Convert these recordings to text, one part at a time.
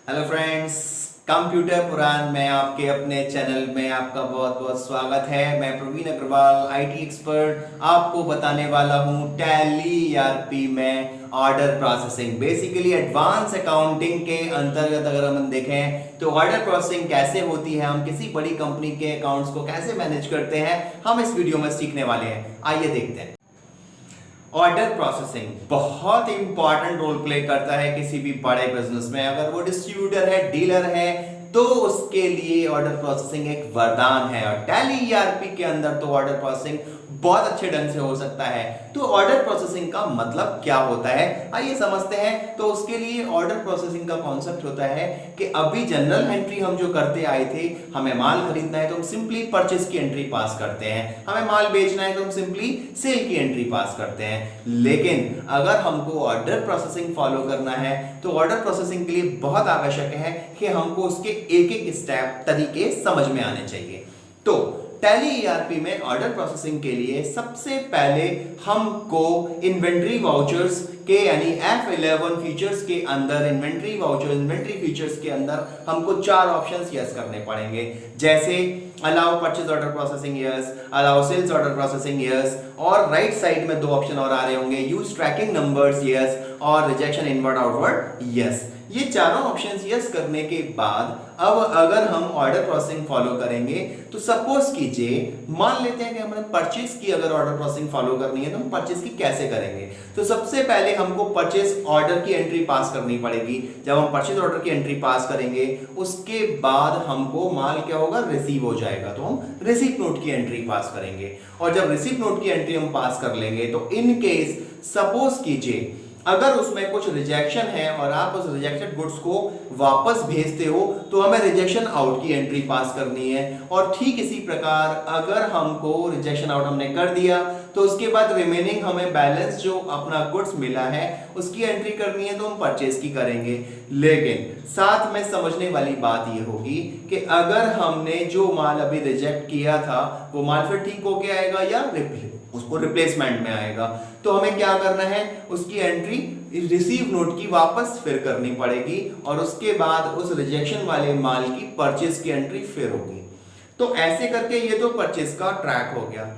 Hello friends, computer पुराण में आपके अपने चैनल में आपका बहुत बहुत स्वागत है। मैं प्रवीण अग्रवाल, आईटी एक्सपर्ट, आपको बताने वाला हूं टैली ईआरपी में order processing. Basically advance accounting के अंतर्गत अगर हम देखें तो ऑर्डर प्रोसेसिंग कैसे होती है, हम किसी बड़ी कंपनी के अकाउंट्स को कैसे मैनेज करते हैं, हम इस वीडियो में सीखने वाले हैं। आइए देखते हैं। ऑर्डर प्रोसेसिंग बहुत इंपॉर्टेंट रोल प्ले करता है किसी भी बड़े बिजनेस में। अगर वो डिस्ट्रीब्यूटर है, डीलर है, तो उसके लिए ऑर्डर प्रोसेसिंग एक वरदान है। और टैली ईआरपी के अंदर तो ऑर्डर प्रोसेसिंग बहुत अच्छे ढंग से हो सकता है। तो ऑर्डर प्रोसेसिंग का मतलब क्या होता है, आइए समझते हैं। तो उसके लिए ऑर्डर प्रोसेसिंग का कॉन्सेप्ट होता है कि अभी जनरल एंट्री हम जो करते आए थे, हमें माल खरीदना है तो हम सिंपली परचेस की एंट्री पास करते हैं, हमें माल बेचना है तो हम सिंपली सेल की एंट्री पास करते हैं। लेकिन अगर हमको ऑर्डर प्रोसेसिंग फॉलो करना है तो ऑर्डर प्रोसेसिंग के लिए बहुत आवश्यक है कि हमको उसके एक एक स्टेप तरीके समझ में आने चाहिए। तो टैली ईआरपी में ऑर्डर प्रोसेसिंग के लिए सबसे पहले हमको इन्वेंट्री वाउचर्स के यानी F11 फीचर्स के अंदर इन्वेंट्री वाउचर इन्वेंट्री फीचर्स के अंदर हमको 4 ऑप्शंस यस करने पड़ेंगे। जैसे allow purchase order processing yes, allow sales order processing yes, और राइट साइड में 2 ऑप्शन और आ रहे होंगे, यूज ट्रैकिंग नंबर्स यस और रिजेक्शन इनवर्ड आउटवर्ड यस। ये चारों ऑप्शंस यस करने के बाद अब अगर हम ऑर्डर प्रोसेसिंग फॉलो करेंगे तो सपोज कीजिए, मान लेते हैं कि हमने परचेज की अगर ऑर्डर प्रोसेसिंग फॉलो करनी है तो हम परचेज की कैसे करेंगे। तो सबसे पहले हमको परचेज ऑर्डर की एंट्री पास करनी पड़ेगी। जब हम परचेज ऑर्डर की एंट्री पास करेंगे उसके बाद हमको माल क्या होगा, रिसीव हो जाएगा, तो हम रिसीप्ट नोट की एंट्री पास करेंगे। और जब रिसीप्ट नोट की एंट्री हम पास कर लेंगे तो इन केस सपोज कीजिए अगर उसमें कुछ रिजेक्शन है और आप उस रिजेक्टेड गुड्स को वापस भेजते हो तो हमें रिजेक्शन आउट की एंट्री पास करनी है। और ठीक इसी प्रकार अगर हमको रिजेक्शन आउट हमने कर दिया तो उसके बाद रिमेनिंग हमें बैलेंस जो अपना गुड्स मिला है उसकी एंट्री करनी है, तो हम परचेज की करेंगे। लेकिन साथ में समझने वाली बात यह होगी कि अगर हमने जो माल अभी रिजेक्ट किया था वो माल फिर ठीक होके आएगा या उसको रिप्लेसमेंट में आएगा, तो हमें क्या करना है, उसकी एंट्री रिसीव नोट की वापस फिर करनी पड़ेगी और उसके बाद उस रिजेक्शन वाले माल की परचेज की एंट्री फिर होगी। तो ऐसे करके ये तो परचेज का ट्रैक हो गया।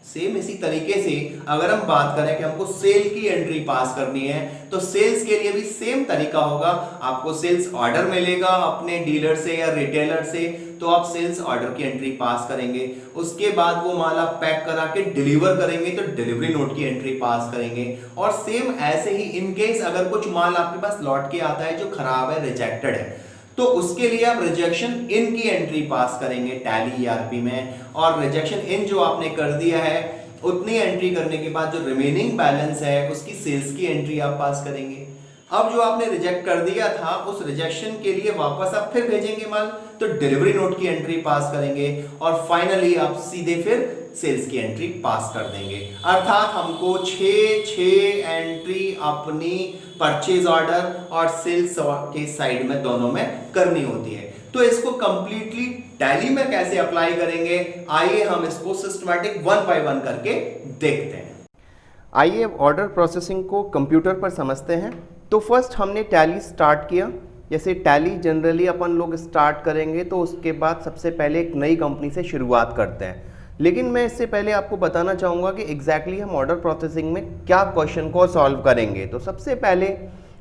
सेम इसी तरीके से अगर हम बात करें कि हमको सेल की एंट्री पास करनी है तो सेल्स के लिए भी सेम तरीका होगा। आपको सेल्स ऑर्डर मिलेगा अपने डीलर से या रिटेलर से, तो आप सेल्स ऑर्डर की एंट्री पास करेंगे। उसके बाद वो माल आप पैक करा के डिलीवर करेंगे तो डिलीवरी नोट की एंट्री पास करेंगे। और सेम ऐसे ही इन केस अगर कुछ माल आपके पास लौट के आता है जो खराब है, रिजेक्टेड है, तो उसके लिए आप रिजेक्शन इन की एंट्री पास करेंगे टैली ईआरपी में। और रिजेक्शन इन जो आपने कर दिया है उतनी एंट्री करने के बाद जो रिमेनिंग बैलेंस है उसकी सेल्स की एंट्री आप पास करेंगे। अब जो आपने रिजेक्ट कर दिया था उस रिजेक्शन के लिए वापस आप फिर भेजेंगे माल, तो डिलीवरी नोट की एंट्री पास करेंगे और फाइनली आप सीधे फिर सेल्स की एंट्री पास कर देंगे। अर्थात हमको 6 एंट्री अपनी परचेज ऑर्डर और सेल्स के साइड में दोनों में करनी होती है। तो इसको कंप्लीटली टैली में कैसे अप्लाई करेंगे, आइए हम इसको सिस्टमैटिक 1 बाय 1 करके देखते हैं। आइए ऑर्डर प्रोसेसिंग को कंप्यूटर पर समझते हैं। तो फर्स्ट हमने टैली स्टार्ट किया। जैसे टैली जनरली अपन लोग स्टार्ट करेंगे तो उसके बाद सबसे पहले एक नई कंपनी से शुरुआत करते हैं। लेकिन मैं इससे पहले आपको बताना चाहूँगा कि एग्जैक्टली हम ऑर्डर प्रोसेसिंग में क्या क्वेश्चन को सॉल्व करेंगे। तो सबसे पहले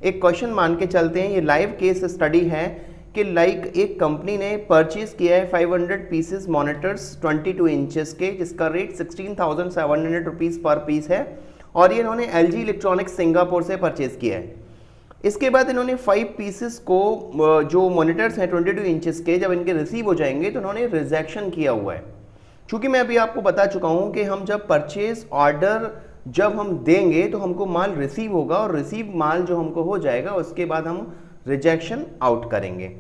एक क्वेश्चन मान के चलते हैं, ये लाइव केस स्टडी है कि लाइक एक कंपनी ने परचेज किया है 500 पीसेस मॉनिटर्स 22 इंचेस के, जिसका रेट 16,700 रुपीज़ पर पीस है और ये इन्होंने LG इलेक्ट्रॉनिक्स सिंगापुर से परचेज किया है। इसके बाद इन्होंने 5 पीसेस को जो मॉनिटर्स हैं 22 इंचेस के, जब इनके रिसीव हो जाएंगे तो इन्होंने रिजेक्शन किया हुआ है। चूँकि मैं अभी आपको बता चुका हूँ कि हम जब परचेज ऑर्डर जब हम देंगे तो हमको माल रिसीव होगा और रिसीव माल जो हमको हो जाएगा उसके बाद हम रिजेक्शन आउट करेंगे।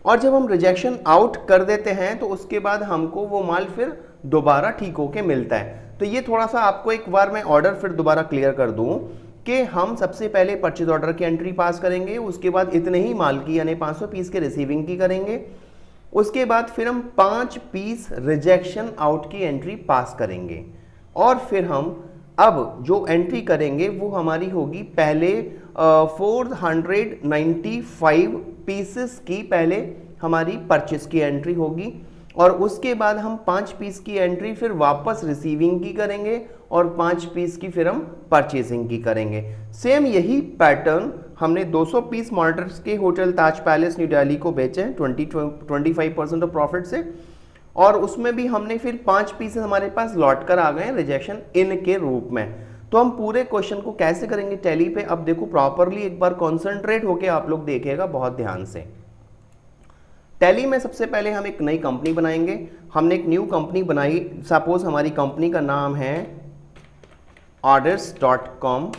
और जब हम रिजेक्शन आउट कर देते हैं तो उसके बाद हमको वो माल फिर दोबारा ठीक होके मिलता है। तो ये थोड़ा सा आपको एक बार मैं ऑर्डर फिर दोबारा क्लियर कर दूं कि हम सबसे पहले परचेज ऑर्डर की एंट्री पास करेंगे, उसके बाद इतने ही माल की यानी 500 पीस के रिसीविंग की करेंगे, उसके बाद फिर हम 5 पीस रिजेक्शन आउट की एंट्री पास करेंगे और फिर हम अब जो एंट्री करेंगे वो हमारी होगी पहले 495 पीसेस की पहले हमारी परचेस की एंट्री होगी, और उसके बाद हम 5 पीस की एंट्री फिर वापस रिसीविंग की करेंगे और 5 पीस की फिर हम परचेसिंग की करेंगे। सेम यही पैटर्न हमने 200 पीस मॉनिटर्स के hotel Taj palace new Delhi को बेचे हैं 25% ऑफ प्रॉफिट से, और उसमें भी हमने फिर 5 पीस हमारे पास लौट कर आ गए रिजेक्शन इन के रूप में। तो हम पूरे क्वेश्चन को कैसे करेंगे टैली पे, अब देखो प्रॉपरली एक बार कॉन्सेंट्रेट होके आप लोग देखिएगा बहुत ध्यान से। टैली में सबसे पहले हम एक नई कंपनी बनाएंगे। हमने एक न्यू कंपनी बनाई, सपोज हमारी कंपनी का नाम है orders.com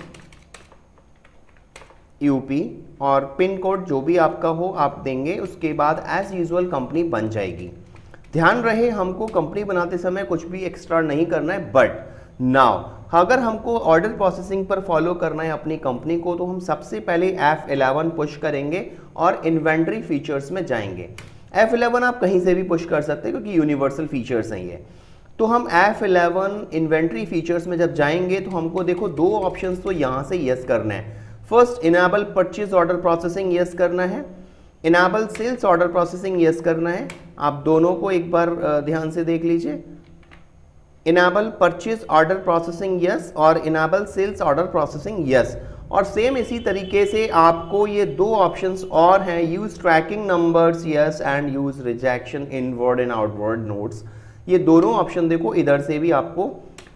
यूपी, और पिन कोड जो भी आपका हो आप देंगे, उसके बाद एज यूजुअल कंपनी बन जाएगी। ध्यान रहे हमको कंपनी बनाते समय कुछ भी एक्स्ट्रा नहीं करना है, बट नाउ अगर हमको ऑर्डर प्रोसेसिंग पर फॉलो करना है अपनी कंपनी को, तो हम सबसे पहले F11 पुश करेंगे और इन्वेंट्री फीचर्स में जाएंगे। F11 आप कहीं से भी पुश कर सकते हैं क्योंकि यूनिवर्सल फीचर्स हैं ये। तो हम F11 इन्वेंट्री फीचर्स में जब जाएंगे तो हमको देखो 2 ऑप्शंस तो यहाँ से यस करना है। First enable purchase order processing yes करना है, enable sales order processing yes करना है। आप दोनों को एक बार ध्यान से देख लीजिए, enable purchase order processing yes और enable sales order processing yes. और सेम इसी तरीके से आपको ये 2 ऑप्शंस और हैं, use tracking numbers yes and use rejection inward and outward notes. ये दोनों ऑप्शन देखो इधर से भी आपको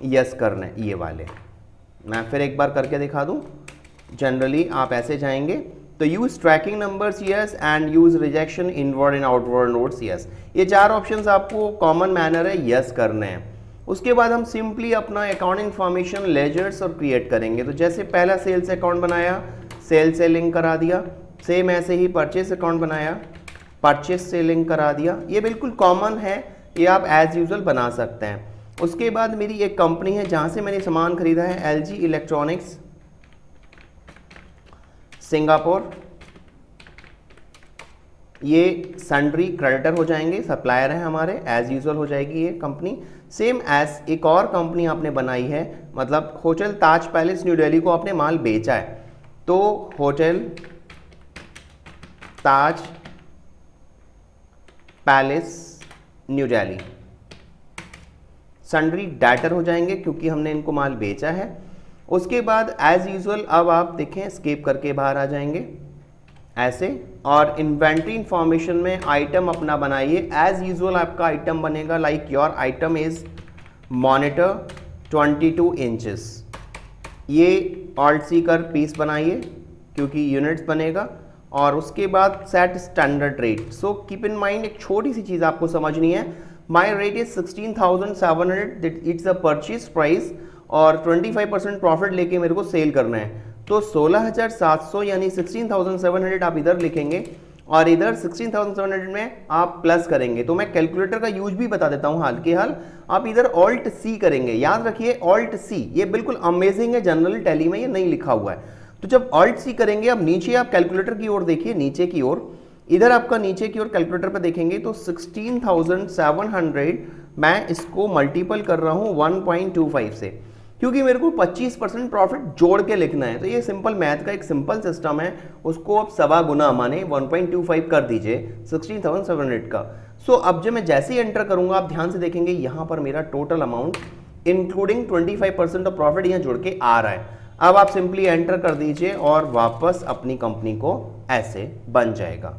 यस करना है, ये वाले मैं फिर एक बार करके दिखा दूं। जनरली आप ऐसे जाएंगे तो use tracking numbers yes and use rejection inward and outward notes yes, ये 4 ऑप्शंस आपको कॉमन मैनर है यस करने हैं। उसके बाद हम सिंपली अपना अकाउंट इन्फॉर्मेशन लेजर्स और क्रिएट करेंगे। तो जैसे पहला सेल्स अकाउंट बनाया, सेल से लिंक करा दिया, सेम ऐसे ही परचेस अकाउंट बनाया, परचेस से लिंक करा दिया। ये बिल्कुल कॉमन है, ये आप एज यूजुअल बना सकते हैं। उसके बाद मेरी एक कंपनी है जहाँ से मैंने सामान खरीदा है, LG इलेक्ट्रॉनिक्स सिंगापुर, ये सन्ड्री क्रेडिटर हो जाएंगे, सप्लायर हैं हमारे, एज यूजुअल हो जाएगी ये कंपनी। सेम एज एक और कंपनी आपने बनाई है, मतलब hotel Taj palace new Delhi को आपने माल बेचा है, तो hotel Taj palace new Delhi sundry debtor हो जाएंगे क्योंकि हमने इनको माल बेचा है। उसके बाद एज यूजुअल अब आप देखें स्केप करके बाहर आ जाएंगे ऐसे, और इन्वेंट्री इंफॉर्मेशन में आइटम अपना बनाइए। एज यूजुअल आपका आइटम बनेगा like your item is monitor 22 inches, ये ऑल्ट सी कर पीस बनाइए क्योंकि यूनिट्स बनेगा। और उसके बाद set standard rate. So keep in mind एक छोटी सी चीज़ आपको समझनी है, my rate is 16,700, it's a purchase price, और 25% प्रॉफिट लेके मेरे को सेल करना है। तो 16,700 यानी 16,700 आप इधर लिखेंगे और इधर 16,700 में आप प्लस करेंगे। तो मैं कैलकुलेटर का यूज भी बता देता हूँ हाल के हाल, आप इधर ऑल्ट सी करेंगे, याद रखिए ऑल्ट सी, ये बिल्कुल अमेजिंग है, जनरल टैली में ये नहीं लिखा हुआ है। तो जब ऑल्ट सी करेंगे, अब नीचे आप कैलकुलेटर की ओर देखिए, नीचे की ओर, इधर आपका नीचे की ओर कैलकुलेटर पर देखेंगे तो 16,700 मैं इसको मल्टीपल कर रहा हूँ 1.25 से, क्योंकि मेरे को 25% प्रॉफिट जोड़ के लिखना है। तो ये सिंपल मैथ का एक सिंपल सिस्टम है, उसको आप सवा गुना माने 1.25 कर दीजिए 16,700 का। सो अब जब मैं जैसे ही एंटर करूंगा आप ध्यान से देखेंगे यहाँ पर मेरा total amount including 25% of profit यहाँ जुड़ के आ रहा है। अब आप सिंपली एंटर कर दीजिए और वापस अपनी कंपनी को ऐसे बन जाएगा।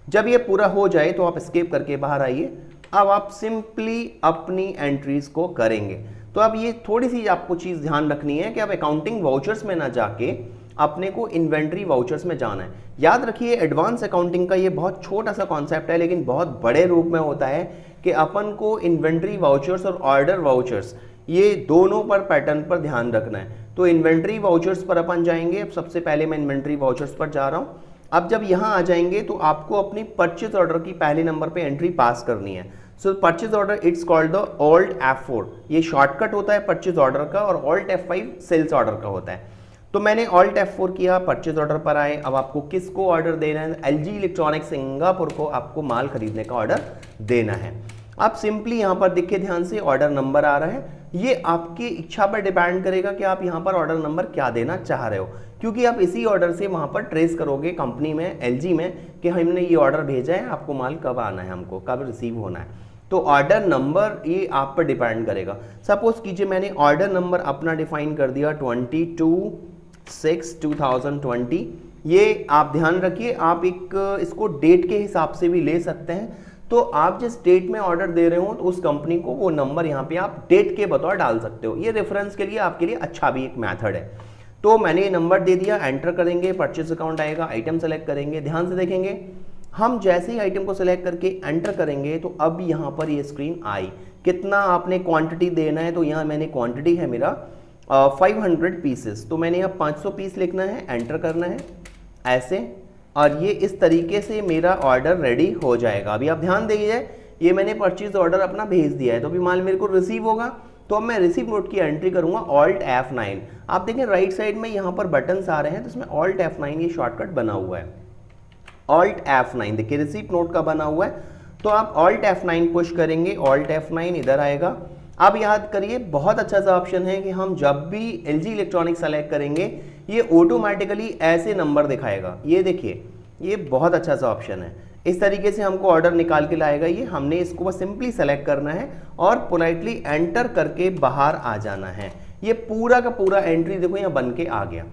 जब ये पूरा हो जाए तो आप एस्केप करके बाहर आइए। अब आप सिंपली अपनी एंट्रीज को करेंगे। तो अब ये थोड़ी सी आपको चीज़ ध्यान रखनी है कि आप अकाउंटिंग वाउचर्स में ना जाके अपने को इन्वेंट्री वाउचर्स में जाना है। याद रखिए एडवांस अकाउंटिंग का ये बहुत छोटा सा कॉन्सेप्ट है, लेकिन बहुत बड़े रूप में होता है कि अपन को इन्वेंट्री वाउचर्स और ऑर्डर वाउचर्स ये दोनों पर पैटर्न पर ध्यान रखना है। तो इन्वेंट्री वाउचर्स पर अपन जाएंगे। अब सबसे पहले मैं इन्वेंट्री वाउचर्स पर जा रहा हूँ। अब जब यहाँ आ जाएंगे तो आपको अपनी परचेज ऑर्डर की पहले नंबर पे एंट्री पास करनी है। सो purchase order it's called the alt F4, ये शॉर्टकट होता है परचेज ऑर्डर का, और ऑल्ट F5 सेल्स ऑर्डर का होता है। तो मैंने ऑल्ट F4 किया, परचेज ऑर्डर पर आए। अब आपको किसको ऑर्डर देना है? LG इलेक्ट्रॉनिक्स सिंगापुर को आपको माल खरीदने का ऑर्डर देना है। आप सिंपली यहाँ पर देखिए ध्यान से ऑर्डर नंबर आ रहा है, ये आपकी इच्छा पर डिपेंड करेगा कि आप यहाँ पर ऑर्डर नंबर क्या देना चाह रहे हो, क्योंकि आप इसी ऑर्डर से वहाँ पर ट्रेस करोगे कंपनी में, एलजी में, कि हमने ये ऑर्डर भेजा है, आपको माल कब आना है, हमको कब रिसीव होना है। तो ऑर्डर नंबर ये आप पर डिपेंड करेगा। सपोज कीजिए मैंने ऑर्डर नंबर अपना डिफाइन कर दिया 22/6/2020। ये आप ध्यान रखिए, आप एक इसको डेट के हिसाब से भी ले सकते हैं। तो आप जिस डेट में ऑर्डर दे रहे हो तो उस कंपनी को वो नंबर यहाँ पे आप डेट के बतौर डाल सकते हो। ये रेफरेंस के लिए आपके लिए अच्छा भी एक मेथड है। तो मैंने ये नंबर दे दिया, एंटर करेंगे, परचेज अकाउंट आएगा, आइटम सेलेक्ट करेंगे। ध्यान से देखेंगे, हम जैसे ही आइटम को सिलेक्ट करके एंटर करेंगे तो अब यहाँ पर ये स्क्रीन आई, कितना आपने क्वांटिटी देना है। तो यहाँ मैंने क्वांटिटी है मेरा 500 पीसेस, तो मैंने यहाँ 500 पीस लिखना है, एंटर करना है ऐसे, और ये इस तरीके से मेरा ऑर्डर रेडी हो जाएगा। अभी आप ध्यान दीजिए, ये मैंने परचेज ऑर्डर अपना भेज दिया है, तो अभी माल मेरे को रिसीव होगा। तो अब मैं रिसीव नोट की एंट्री करूंगा Alt F9। आप देखें राइट साइड में यहाँ पर बटन्स आ रहे हैं, तो इसमें Alt F9 ये शॉर्टकट बना हुआ है। Alt F9 देखिए रिसीप्ट नोट का बना हुआ है, तो आप Alt F9 पुश करेंगे, Alt F9 इधर आएगा। अब याद करिए, बहुत अच्छा सा ऑप्शन है कि हम जब भी LG इलेक्ट्रॉनिक्स सेलेक्ट करेंगे ये ऑटोमेटिकली ऐसे नंबर दिखाएगा। ये देखिए, ये बहुत अच्छा सा ऑप्शन है। इस तरीके से हमको ऑर्डर निकाल के लाएगा ये, हमने इसको बस सिंपली सेलेक्ट करना है और पोलाइटली एंटर करके बाहर आ जाना है। ये पूरा का पूरा एंट्री देखो यहाँ बन के आ गया।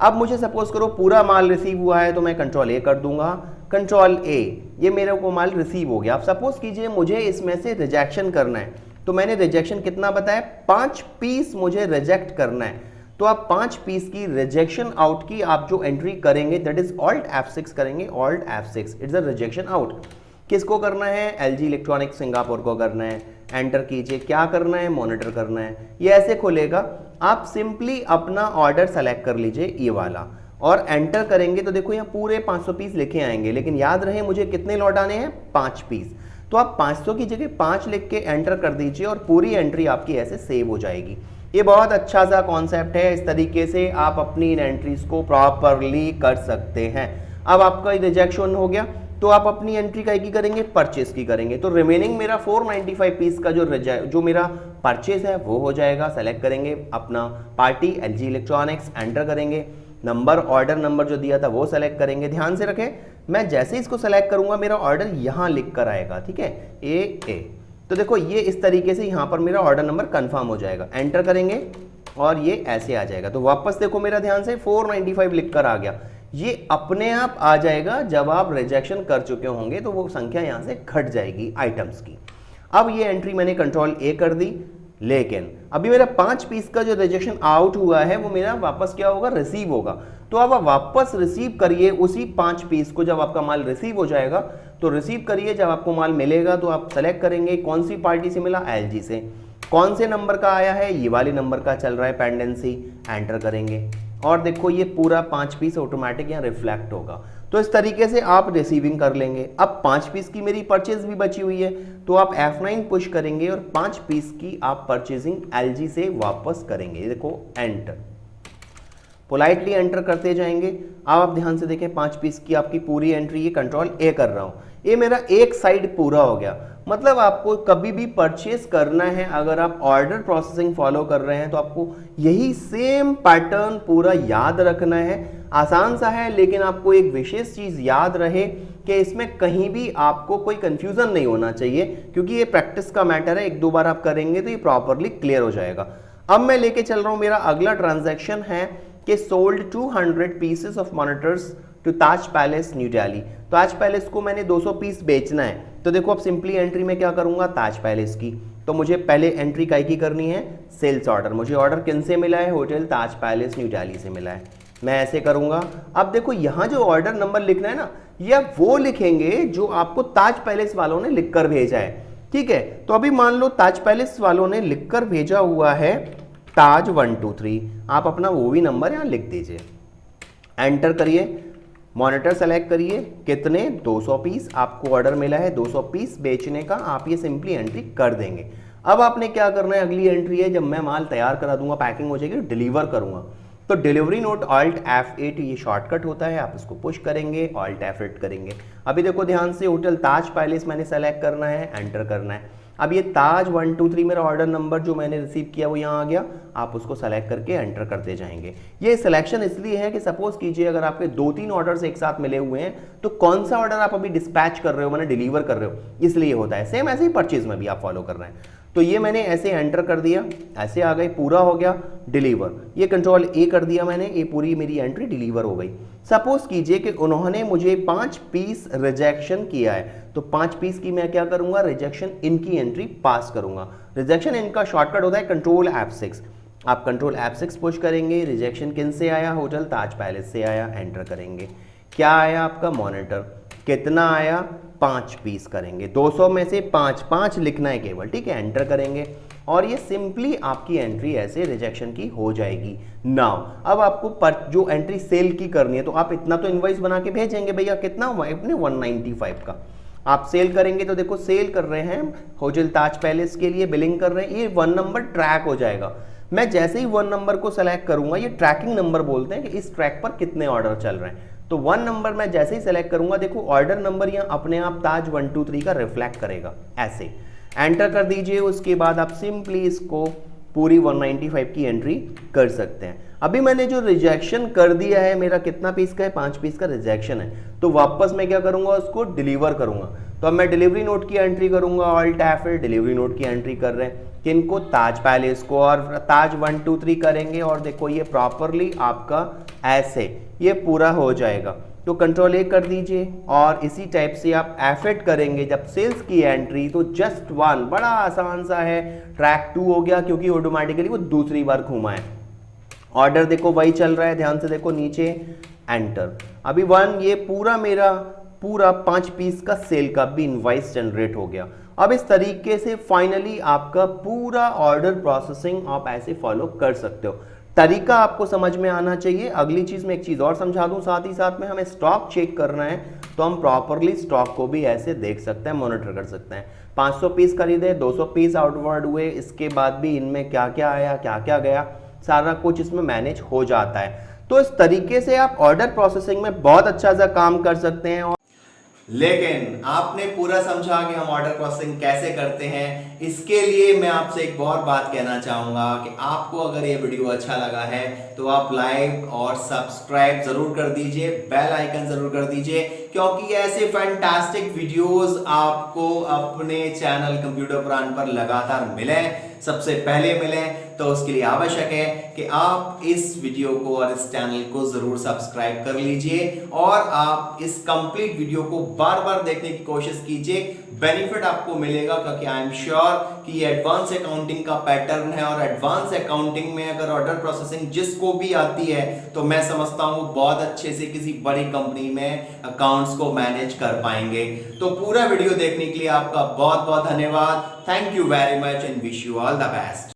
अब मुझे सपोज करो पूरा माल रिसीव हुआ है, तो मैं कंट्रोल ए कर दूंगा, कंट्रोल ए, ये मेरे को माल रिसीव हो गया। अब सपोज कीजिए मुझे इसमें से रिजेक्शन करना है, तो मैंने रिजेक्शन कितना बताया, 5 पीस मुझे रिजेक्ट करना है। तो आप 5 पीस की रिजेक्शन आउट की आप जो एंट्री करेंगे दैट इज Alt F6 करेंगे, Alt F6 it's a rejection out. किसको करना है, LG इलेक्ट्रॉनिक्स सिंगापुर को करना है। एंटर कीजिए, क्या करना है, मॉनिटर करना है। ये ऐसे खुलेगा, आप सिंपली अपना ऑर्डर सेलेक्ट कर लीजिए ये वाला और एंटर करेंगे तो देखो यहाँ पूरे 500 पीस लिखे आएंगे, लेकिन याद रहे मुझे कितने लौटाने हैं, 5 पीस। तो आप 500 की जगह 5 लिख के एंटर कर दीजिए और पूरी एंट्री आपकी ऐसे सेव हो जाएगी। ये बहुत अच्छा सा कॉन्सेप्ट है, इस तरीके से आप अपनी इन एंट्रीज को प्रॉपरली कर सकते हैं। अब आपका रिजेक्शन हो गया तो आप अपनी एंट्री का की करेंगे, परचेस की करेंगे। तो रिमेनिंग मेरा 495 पीस का जो मेरा परचेस है वो हो जाएगा। सेलेक्ट करेंगे अपना पार्टी LG इलेक्ट्रॉनिक्स, एंटर करेंगे, नंबर ऑर्डर नंबर जो दिया था वो सेलेक्ट करेंगे। ध्यान से रखें, मैं जैसे इसको सेलेक्ट करूंगा मेरा ऑर्डर यहाँ लिख कर आएगा, ठीक है, ए। तो देखो ये इस तरीके से यहाँ पर मेरा ऑर्डर नंबर कंफर्म हो जाएगा। एंटर करेंगे और ये ऐसे आ जाएगा। तो वापस देखो मेरा ध्यान से 495 लिख कर आ गया। ये अपने आप आ जाएगा जब आप रिजेक्शन कर चुके होंगे, तो वो संख्या यहाँ से घट जाएगी आइटम्स की। अब ये एंट्री मैंने कंट्रोल ए कर दी, लेकिन अभी मेरा 5 पीस का जो रिजेक्शन आउट हुआ है वो मेरा वापस क्या होगा, रिसीव होगा। तो अब आप वापस रिसीव करिए उसी 5 पीस को। जब आपका माल रिसीव हो जाएगा तो रिसीव करिए, जब आपको माल मिलेगा तो आप सेलेक्ट करेंगे कौन सी पार्टी से मिला, LG से। कौन से नंबर का आया है, ये वाले नंबर का चल रहा है पेंडेंसी, एंटर करेंगे और देखो ये पूरा 5 पीस ऑटोमेटिक यहाँ रिफ्लेक्ट होगा। तो इस तरीके से आप रिसीविंग कर लेंगे। अब 5 पीस की मेरी परचेज भी बची हुई है, तो आप F9 पुश करेंगे और 5 पीस की आप परचेजिंग LG से वापस करेंगे। देखो एंटर, पोलाइटली एंटर करते जाएंगे। अब आप ध्यान से देखें 5 पीस की आपकी पूरी एंट्री, ये कंट्रोल ए कर रहा हूँ, ये मेरा एक साइड पूरा हो गया। मतलब आपको कभी भी परचेस करना है, अगर आप ऑर्डर प्रोसेसिंग फॉलो कर रहे हैं तो आपको यही सेम पैटर्न पूरा याद रखना है। आसान सा है, लेकिन आपको एक विशेष चीज याद रहे कि इसमें कहीं भी आपको कोई कंफ्यूजन नहीं होना चाहिए, क्योंकि ये प्रैक्टिस का मैटर है। 1-2 बार आप करेंगे तो ये प्रॉपरली क्लियर हो जाएगा। अब मैं लेके चल रहा हूं, मेरा अगला ट्रांजैक्शन है कि sold 200 pieces of monitors to Taj palace new Delhi. Taj Palace को मैंने 200 पीस बेचना है। तो देखो अब सिंपली एंट्री में क्या करूंगा, ताज पैलेस की। तो मुझे पहले एंट्री काय की करनी है, सेल्स ऑर्डर। मुझे ऑर्डर किन से मिला है, hotel Taj palace new Delhi से मिला है। मैं ऐसे करूंगा। अब देखो यहाँ जो ऑर्डर नंबर लिखना है ना, यह वो लिखेंगे जो आपको ताज पैलेस वालों ने लिखकर भेजा है, ठीक है। तो अभी मान लो ताज पैलेस वालों ने लिखकर भेजा हुआ है ताज 123, आप अपना वो भी नंबर यहाँ लिख दीजिए। एंटर करिए, मॉनिटर सेलेक्ट करिए, कितने 200 पीस आपको ऑर्डर मिला है, 200 पीस बेचने का। आप ये सिंपली एंट्री कर देंगे। अब आपने क्या करना है, अगली एंट्री है, जब मैं माल तैयार करा दूंगा, पैकिंग हो जाएगी, डिलीवर करूंगा, तो डिलीवरी नोट Alt F8 ये शॉर्टकट होता है, आप इसको पुश करेंगे, Alt F8 करेंगे। अभी देखो ध्यान से, होटल ताज पैलेस मैंने सेलेक्ट करना है, एंटर करना है। अब ये ताज 123 मेरा ऑर्डर नंबर जो मैंने रिसीव किया वो यहाँ आ गया, आप उसको सेलेक्ट करके एंटर करते जाएंगे। ये सिलेक्शन इसलिए है कि सपोज कीजिए अगर आपके 2-3 ऑर्डर्स एक साथ मिले हुए हैं तो कौन सा ऑर्डर आप अभी डिस्पैच कर रहे हो, मैंने डिलीवर कर रहे हो, इसलिए होता है। सेम ऐसे ही परचेज में भी आप फॉलो कर रहे हैं। तो ये मैंने ऐसे एंटर कर दिया, ऐसे आ गई, पूरा हो गया डिलीवर। ये कंट्रोल ए कर दिया मैंने, ये पूरी मेरी एंट्री डिलीवर हो गई। सपोज कीजिए कि उन्होंने मुझे 5 पीस रिजेक्शन किया है, तो 5 पीस की मैं क्या करूंगा, रिजेक्शन इनकी एंट्री पास करूंगा। रिजेक्शन इनका शॉर्टकट होता है कंट्रोल F6। आप कंट्रोल F6 पुश करेंगे, रिजेक्शन किन से आया, होटल ताज पैलेस से आया, एंटर करेंगे। क्या आया आपका, मॉनिटर, कितना आया, 5 पीस करेंगे, 200 में से 5 लिखना है केवल, ठीक है, एंटर करेंगे और ये सिंपली आपकी एंट्री ऐसे रिजेक्शन की हो जाएगी। नाउ अब आपको जो एंट्री सेल की करनी है, तो आप इतना तो इनवॉइस बना के भेजेंगे भैया, कितना अपने 195 का आप सेल करेंगे। तो देखो सेल कर रहे हैं होटल ताज पैलेस के लिए, बिलिंग कर रहे हैं, ये 1 नंबर ट्रैक हो जाएगा। मैं जैसे ही 1 नंबर को सेलेक्ट करूंगा, ये ट्रैकिंग नंबर बोलते हैं कि इस ट्रैक पर कितने ऑर्डर चल रहे हैं, तो 1 नंबर मैं जैसे ही सेलेक्ट करूंगा, देखो ऑर्डर नंबर यहाँ अपने आप ताज 123 का रिफ्लेक्ट करेगा, ऐसे एंटर कर दीजिए। उसके बाद आप सिंपली इसको पूरी 195 की एंट्री कर सकते हैं। अभी मैंने जो रिजेक्शन कर दिया है, मेरा कितना पीस का है, 5 पीस का रिजेक्शन है, तो वापस मैं क्या करूंगा, उसको डिलीवर करूंगा। तो अब मैं डिलीवरी नोट की एंट्री करूंगा, ऑल्ट F8 डिलीवरी नोट की एंट्री कर रहे हैं, किनको, ताज पैलेस को, और ताज 123 करेंगे और देखो ये प्रॉपरली आपका ऐसे ये पूरा हो जाएगा। तो कंट्रोल ए कर दीजिए और इसी टाइप से आप F8 करेंगे जब सेल्स की एंट्री, तो जस्ट 1, बड़ा आसान सा है। ट्रैक 2 हो गया क्योंकि ऑटोमेटिकली वो दूसरी बार घूमा है। ऑर्डर देखो वही चल रहा है, ध्यान से देखो नीचे, एंटर। अभी 1 ये पूरा मेरा पूरा 5 पीस का सेल का भी इनवॉइस जनरेट हो गया। अब इस तरीके से फाइनली आपका पूरा ऑर्डर प्रोसेसिंग आप ऐसे फॉलो कर सकते हो। तरीका आपको समझ में आना चाहिए। अगली चीज में एक चीज और समझा दूं, साथ ही साथ में हमें स्टॉक चेक करना है, तो हम प्रॉपरली स्टॉक को भी ऐसे देख सकते हैं, मॉनिटर कर सकते हैं। 500 पीस खरीदे, 200 पीस आउटवर्ड हुए, इसके बाद भी इनमें क्या क्या आया, क्या क्या गया, सारा कुछ इसमें मैनेज हो जाता है। तो इस तरीके से आप ऑर्डर प्रोसेसिंग में बहुत अच्छा सा काम कर सकते हैं। लेकिन आपने पूरा समझा कि हम ऑर्डर प्रोसेसिंग कैसे करते हैं। इसके लिए मैं आपसे एक और बात कहना चाहूंगा कि आपको अगर ये वीडियो अच्छा लगा है तो आप लाइक और सब्सक्राइब जरूर कर दीजिए, बेल आइकन जरूर कर दीजिए, क्योंकि ऐसे फैंटास्टिक वीडियोस आपको अपने चैनल कंप्यूटर पुराण पर लगातार मिले, सबसे पहले मिले। तो उसके लिए आवश्यक है कि आप इस वीडियो को और इस चैनल को जरूर सब्सक्राइब कर लीजिए और आप इस कंप्लीट वीडियो को बार बार देखने की कोशिश कीजिए। बेनिफिट आपको मिलेगा, क्योंकि आई एम श्योर कि ये एडवांस अकाउंटिंग का पैटर्न है और एडवांस अकाउंटिंग में अगर ऑर्डर प्रोसेसिंग जिसको भी आती है तो मैं समझता हूं बहुत अच्छे से किसी बड़ी कंपनी में अकाउंट्स को मैनेज कर पाएंगे। तो पूरा वीडियो देखने के लिए आपका बहुत बहुत धन्यवाद। Thank you very much and wish you all the best.